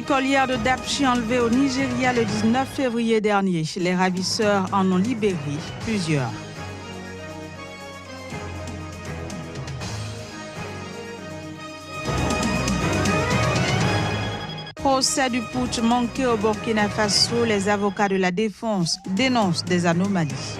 écolière de Dapchi enlevée au Nigeria le 19 février dernier. Les ravisseurs en ont libéré plusieurs. Procès du putsch manqué au Burkina Faso, les avocats de la défense dénoncent des anomalies.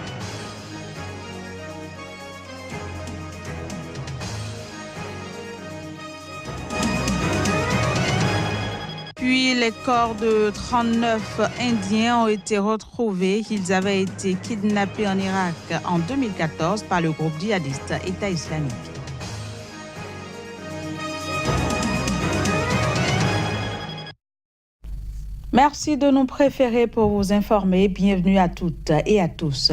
Puis les corps de 39 Indiens ont été retrouvés. Ils avaient été kidnappés en Irak en 2014 par le groupe djihadiste État islamique. Merci de nous préférer pour vous informer. Bienvenue à toutes et à tous.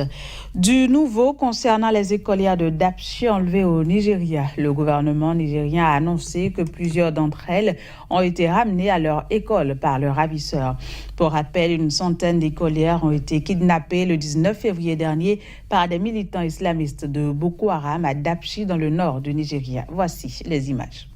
Du nouveau concernant les écolières de Dapchi enlevées au Nigeria. Le gouvernement nigérien a annoncé que plusieurs d'entre elles ont été ramenées à leur école par leurs ravisseurs. Pour rappel, une centaine d'écolières ont été kidnappées le 19 février dernier par des militants islamistes de Boko Haram à Dapchi dans le nord du Nigeria. Voici les images.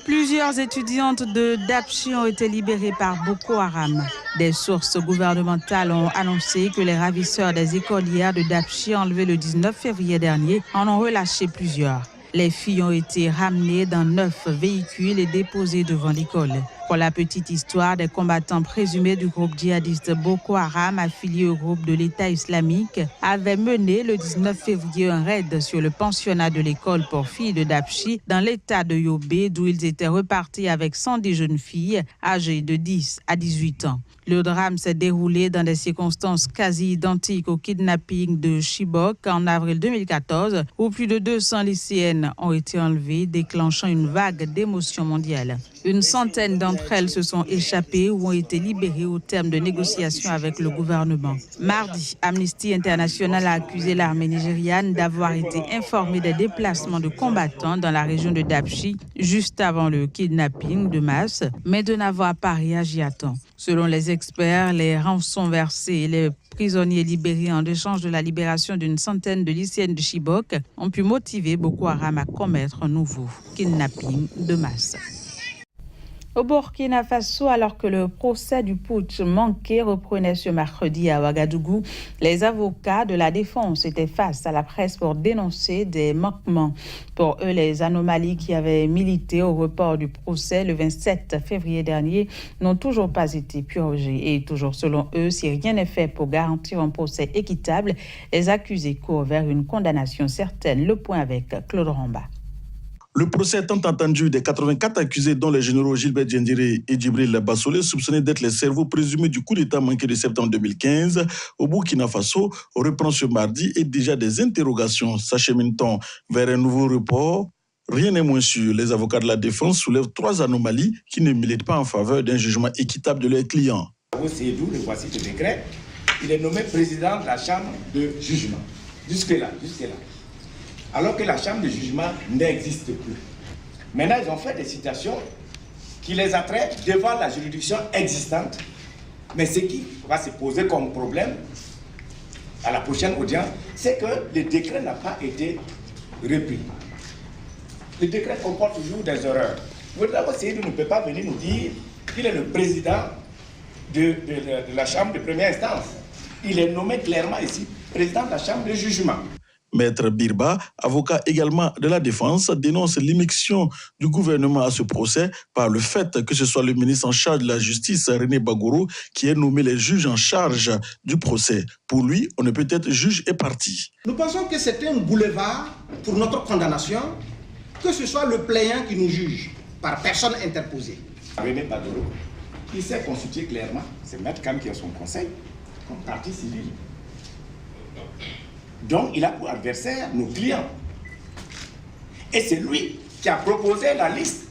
Plusieurs étudiantes de Dapchi ont été libérées par Boko Haram. Des sources gouvernementales ont annoncé que les ravisseurs des écolières de Dapchi enlevées le 19 février dernier en ont relâché plusieurs. Les filles ont été ramenées dans 9 véhicules et déposées devant l'école. Pour la petite histoire, des combattants présumés du groupe djihadiste Boko Haram affilié au groupe de l'État islamique avaient mené le 19 février un raid sur le pensionnat de l'école pour filles de Dapchi dans l'état de Yobe, d'où ils étaient repartis avec 110 jeunes filles âgées de 10 à 18 ans. Le drame s'est déroulé dans des circonstances quasi identiques au kidnapping de Chibok en avril 2014, où plus de 200 lycéennes ont été enlevées, déclenchant une vague d'émotion mondiale. Une centaine d'entre elles se sont échappées ou ont été libérées au terme de négociations avec le gouvernement. Mardi, Amnesty International a accusé l'armée nigériane d'avoir été informée des déplacements de combattants dans la région de Dapchi juste avant le kidnapping de masse, mais de n'avoir pas réagi à temps. Selon les experts, les rançons versées et les prisonniers libérés en échange de la libération d'une centaine de lycéennes de Chibok ont pu motiver Boko Haram à commettre un nouveau kidnapping de masse. Au Burkina Faso, alors que le procès du putsch manqué reprenait ce mercredi à Ouagadougou, les avocats de la défense étaient face à la presse pour dénoncer des manquements. Pour eux, les anomalies qui avaient milité au report du procès le 27 février dernier n'ont toujours pas été purgées. Et toujours selon eux, si rien n'est fait pour garantir un procès équitable, les accusés courent vers une condamnation certaine. Le point avec Claude Ramba. Le procès tant entendu des 84 accusés dont les généraux Gilbert Diendéré et Djibril Bassolé, soupçonnés d'être les cerveaux présumés du coup d'État manqué de septembre 2015 au Burkina Faso, reprend ce mardi et déjà des interrogations s'acheminent vers un nouveau report. Rien n'est moins sûr. Les avocats de la défense soulèvent 3 anomalies qui ne militent pas en faveur d'un jugement équitable de leurs clients. Seydou, le voici le décret, il est nommé président de la chambre de jugement. Jusque-là. Alors que la chambre de jugement n'existe plus. Maintenant, ils ont fait des citations qui les attraitent devant la juridiction existante. Mais ce qui va se poser comme problème à la prochaine audience, c'est que le décret n'a pas été repris. Le décret comporte toujours des erreurs. Vous Seydou ne peut pas venir nous dire qu'il est le président de la chambre de première instance. Il est nommé clairement ici président de la chambre de jugement. Maître Birba, avocat également de la défense, dénonce l'immixtion du gouvernement à ce procès par le fait que ce soit le ministre en charge de la justice, René Bagoro, qui ait nommé les juges en charge du procès. Pour lui, on ne peut être juge et partie. Nous pensons que c'est un boulevard pour notre condamnation, que ce soit le plaignant qui nous juge, par personne interposée. René Bagoro, il s'est constitué clairement, c'est Maître Kam qui a son conseil, comme partie civile. Donc, il a pour adversaire nos clients. Et c'est lui qui a proposé la liste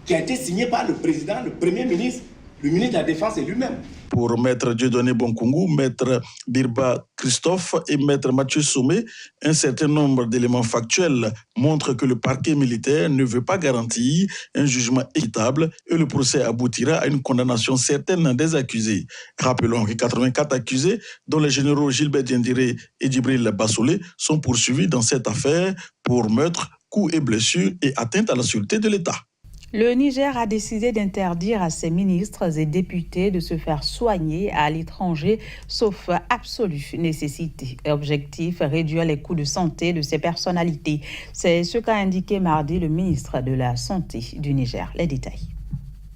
qui a été signée par le président, le premier ministre, le ministre de la Défense et lui-même. Pour Maître Dieudonné Bonkungu, Maître Birba Christophe et Maître Mathieu Sommet, un certain nombre d'éléments factuels montrent que le parquet militaire ne veut pas garantir un jugement équitable et le procès aboutira à une condamnation certaine des accusés. Rappelons que 84 accusés, dont les généraux Gilbert Diendéré et Djibril Bassolé, sont poursuivis dans cette affaire pour meurtre, coups et blessures et atteinte à la sûreté de l'État. Le Niger a décidé d'interdire à ses ministres et députés de se faire soigner à l'étranger, sauf absolue nécessité. Objectif, réduire les coûts de santé de ces personnalités. C'est ce qu'a indiqué mardi le ministre de la Santé du Niger. Les détails.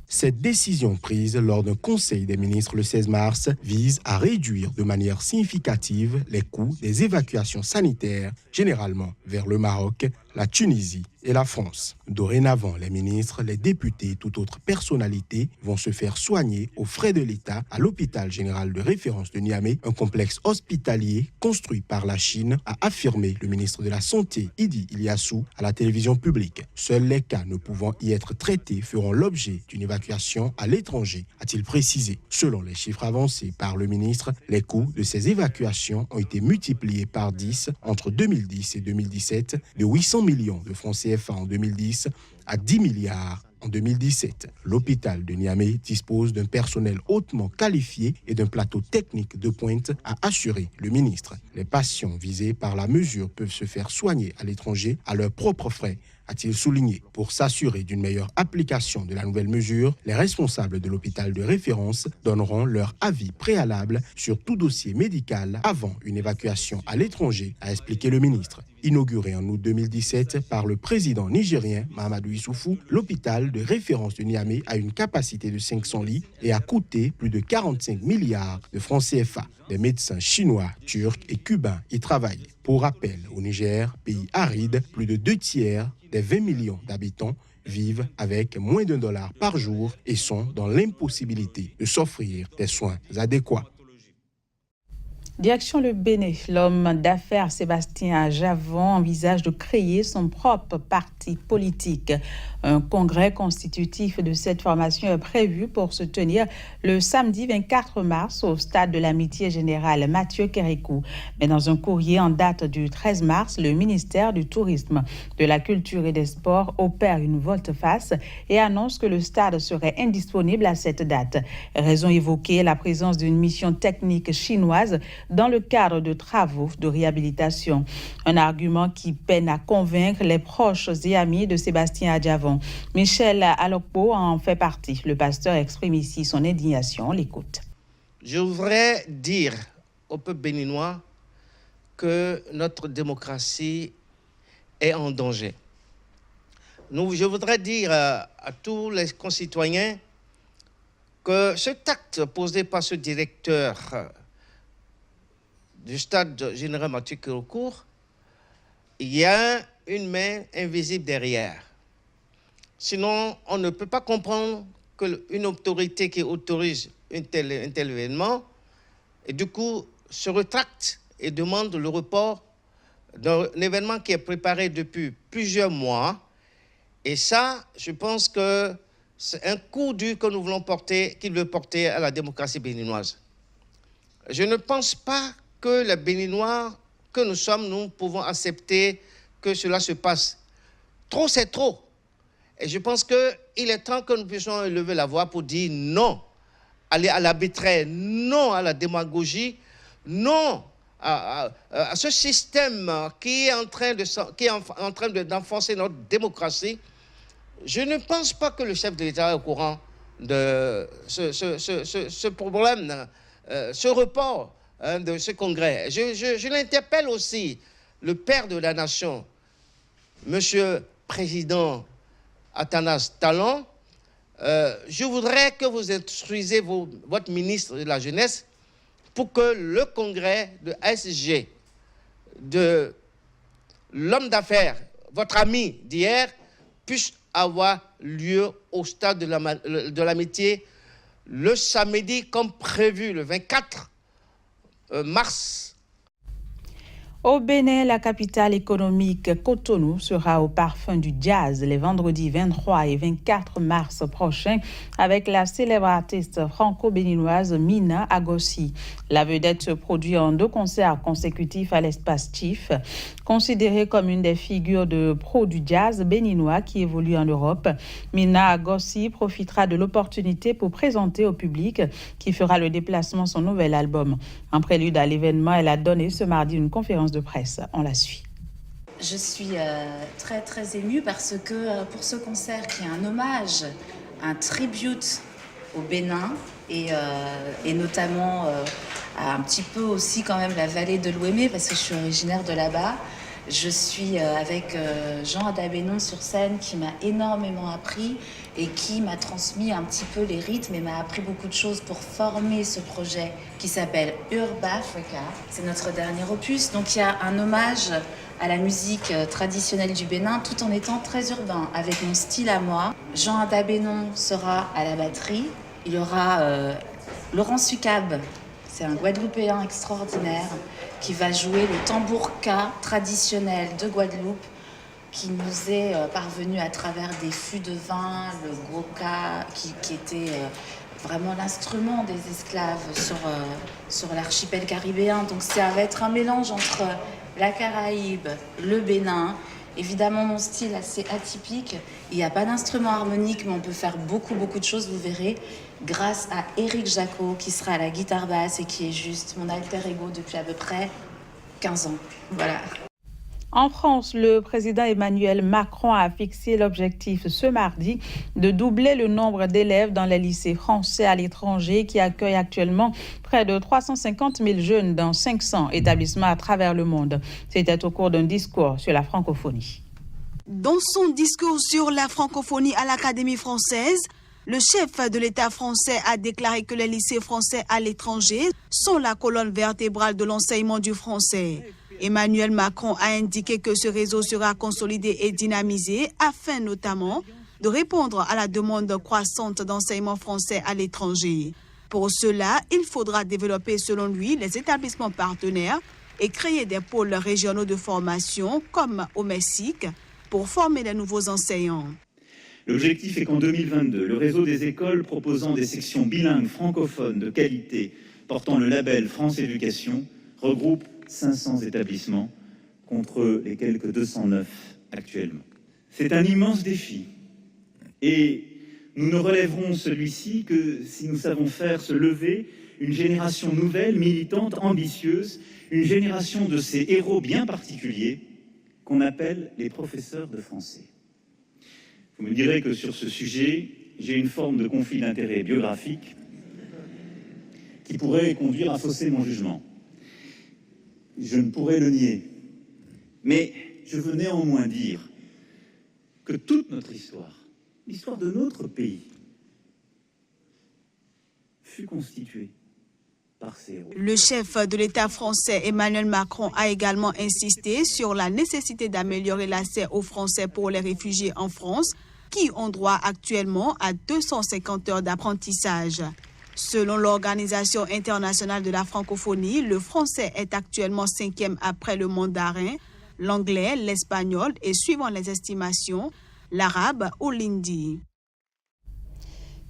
Cette décision prise lors d'un conseil des ministres le 16 mars vise à réduire de manière significative les coûts des évacuations sanitaires, généralement vers le Maroc, la Tunisie et la France. Dorénavant, les ministres, les députés et toute autre personnalité vont se faire soigner aux frais de l'État à l'hôpital général de référence de Niamey, un complexe hospitalier construit par la Chine, a affirmé le ministre de la Santé, Idi Iliassou, à la télévision publique. Seuls les cas ne pouvant y être traités feront l'objet d'une évacuation à l'étranger, a-t-il précisé. Selon les chiffres avancés par le ministre, les coûts de ces évacuations ont été multipliés par 10 entre 2010 et 2017, de 800 millions de francs CFA en 2010 à 10 milliards en 2017. L'hôpital de Niamey dispose d'un personnel hautement qualifié et d'un plateau technique de pointe, a assuré le ministre. Les patients visés par la mesure peuvent se faire soigner à l'étranger à leurs propres frais, a-t-il souligné. Pour s'assurer d'une meilleure application de la nouvelle mesure, les responsables de l'hôpital de référence donneront leur avis préalable sur tout dossier médical avant une évacuation à l'étranger, a expliqué le ministre. Inauguré en août 2017 par le président nigérien Mahamadou Issoufou, l'hôpital de référence de Niamey a une capacité de 500 lits et a coûté plus de 45 milliards de francs CFA. Des médecins chinois, turcs et cubains y travaillent. Pour rappel, au Niger, pays aride, plus de 2 tiers des 20 millions d'habitants vivent avec moins d'$1 par jour et sont dans l'impossibilité de s'offrir des soins adéquats. Direction le Bénin, l'homme d'affaires Sébastien Javon envisage de créer son propre parti politique. Un congrès constitutif de cette formation est prévu pour se tenir le samedi 24 mars au stade de l'Amitié Générale Mathieu Kérékou. Mais dans un courrier en date du 13 mars, le ministère du Tourisme, de la Culture et des Sports opère une volte-face et annonce que le stade serait indisponible à cette date. Raison évoquée, la présence d'une mission technique chinoise dans le cadre de travaux de réhabilitation. Un argument qui peine à convaincre les proches et amis de Sébastien Adjavon. Michel Alokpo en fait partie. Le pasteur exprime ici son indignation. On l'écoute. Je voudrais dire au peuple béninois que notre démocratie est en danger. Je voudrais dire à tous les concitoyens que cet acte posé par ce directeur du stade général Mathieu Kérékou, il y a une main invisible derrière. Sinon, on ne peut pas comprendre qu'une autorité qui autorise un tel événement, et du coup, se rétracte et demande le report d'un événement qui est préparé depuis plusieurs mois. Et ça, je pense que c'est un coup dur que nous voulons porter, qu'il veut porter à la démocratie béninoise. Je ne pense pas que les Béninois que nous sommes, nous pouvons accepter que cela se passe. Trop, c'est trop. Et je pense qu'il est temps que nous puissions élever la voix pour dire non à l'arbitraire, non à la démagogie, non à ce système qui est en train d'enfoncer notre démocratie. Je ne pense pas que le chef de l'État est au courant de ce problème, ce report de ce congrès. Je l'interpelle aussi, le père de la nation, Monsieur Président Athanas Talon. Je voudrais que vous instruisez votre ministre de la Jeunesse pour que le congrès de ASG, de l'homme d'affaires, votre ami d'hier, puisse avoir lieu au stade de l'Amitié le samedi comme prévu, le 24 mars. Au Bénin, la capitale économique Cotonou sera au parfum du jazz les vendredis 23 et 24 mars prochains avec la célèbre artiste franco-béninoise Mina Agossi. La vedette se produit en 2 concerts consécutifs à l'Espace Tif. Considérée comme une des figures de pro du jazz béninois qui évolue en Europe, Mina Agossi profitera de l'opportunité pour présenter au public qui fera le déplacement son nouvel album. En prélude à l'événement, elle a donné ce mardi une conférence de presse. On la suit. Je suis très très émue parce que pour ce concert qui est un hommage, un tribute au Bénin et notamment un petit peu aussi quand même la vallée de l'Ouémé parce que je suis originaire de là-bas. Je suis avec Jean Adabénon sur scène qui m'a énormément appris et qui m'a transmis un petit peu les rythmes et m'a appris beaucoup de choses pour former ce projet qui s'appelle Urba Africa. C'est notre dernier opus, donc il y a un hommage à la musique traditionnelle du Bénin tout en étant très urbain, avec mon style à moi. Jean Adabénon sera à la batterie, il y aura Laurent Sucab, c'est un Guadeloupéen extraordinaire qui va jouer le tambourka traditionnel de Guadeloupe qui nous est parvenu à travers des fûts de vin, le goka qui était vraiment l'instrument des esclaves sur l'archipel caribéen. Donc ça va être un mélange entre la Caraïbe, le Bénin. Évidemment, mon style assez atypique. Il n'y a pas d'instrument harmonique, mais on peut faire beaucoup de choses, vous verrez, grâce à Éric Jacot, qui sera à la guitare basse et qui est juste mon alter ego depuis à peu près 15 ans. Voilà. En France, le président Emmanuel Macron a fixé l'objectif ce mardi de doubler le nombre d'élèves dans les lycées français à l'étranger qui accueillent actuellement près de 350 000 jeunes dans 500 établissements à travers le monde. C'était au cours d'un discours sur la francophonie. Dans son discours sur la francophonie à l'Académie française, le chef de l'État français a déclaré que les lycées français à l'étranger sont la colonne vertébrale de l'enseignement du français. Emmanuel Macron a indiqué que ce réseau sera consolidé et dynamisé afin notamment de répondre à la demande croissante d'enseignement français à l'étranger. Pour cela, il faudra développer selon lui les établissements partenaires et créer des pôles régionaux de formation comme au Mexique pour former les nouveaux enseignants. L'objectif est qu'en 2022, le réseau des écoles proposant des sections bilingues francophones de qualité portant le label France Éducation regroupe 500 établissements contre les quelques 209 actuellement. C'est un immense défi et nous ne relèverons celui-ci que si nous savons faire se lever une génération nouvelle, militante, ambitieuse, une génération de ces héros bien particuliers qu'on appelle les professeurs de français. Vous me direz que sur ce sujet, j'ai une forme de conflit d'intérêts biographique qui pourrait conduire à fausser mon jugement. Je ne pourrais le nier, mais je veux néanmoins dire que toute notre histoire, l'histoire de notre pays, fut constituée par ces héros. Le chef de l'État français Emmanuel Macron a également insisté sur la nécessité d'améliorer l'accès aux Français pour les réfugiés en France, qui ont droit actuellement à 250 heures d'apprentissage. Selon l'Organisation internationale de la francophonie, le français est actuellement 5e après le mandarin, l'anglais, l'espagnol et, suivant les estimations, l'arabe ou l'hindi.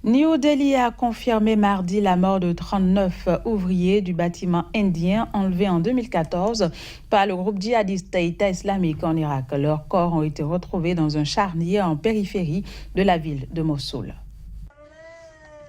New Delhi a confirmé mardi la mort de 39 ouvriers du bâtiment indien enlevé en 2014 par le groupe djihadiste État islamique en Irak. Leurs corps ont été retrouvés dans un charnier en périphérie de la ville de Mossoul.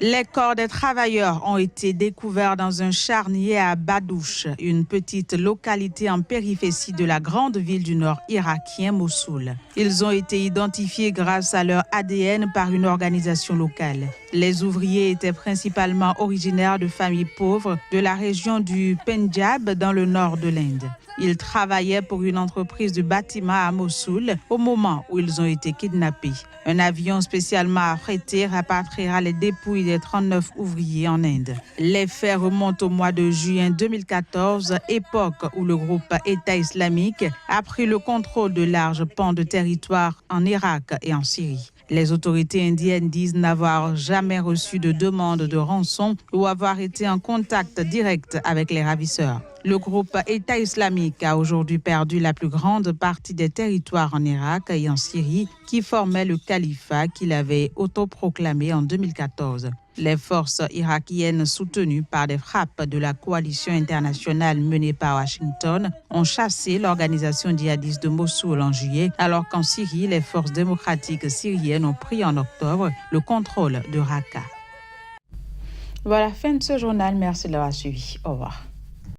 Les corps des travailleurs ont été découverts dans un charnier à Badouche, une petite localité en périphérie de la grande ville du nord irakien, Mossoul. Ils ont été identifiés grâce à leur ADN par une organisation locale. Les ouvriers étaient principalement originaires de familles pauvres de la région du Pendjab dans le nord de l'Inde. Ils travaillaient pour une entreprise de bâtiment à Mossoul au moment où ils ont été kidnappés. Un avion spécialement affrété rapatriera les dépouilles des 39 ouvriers en Inde. Les faits remontent au mois de juin 2014, époque où le groupe État islamique a pris le contrôle de larges pans de territoire en Irak et en Syrie. Les autorités indiennes disent n'avoir jamais reçu de demande de rançon ou avoir été en contact direct avec les ravisseurs. Le groupe État islamique a aujourd'hui perdu la plus grande partie des territoires en Irak et en Syrie qui formaient le califat qu'il avait autoproclamé en 2014. Les forces irakiennes soutenues par des frappes de la coalition internationale menée par Washington ont chassé l'organisation djihadiste de Mossoul en juillet, alors qu'en Syrie, les forces démocratiques syriennes ont pris en octobre le contrôle de Raqqa. Voilà, fin de ce journal. Merci de l'avoir suivi. Au revoir.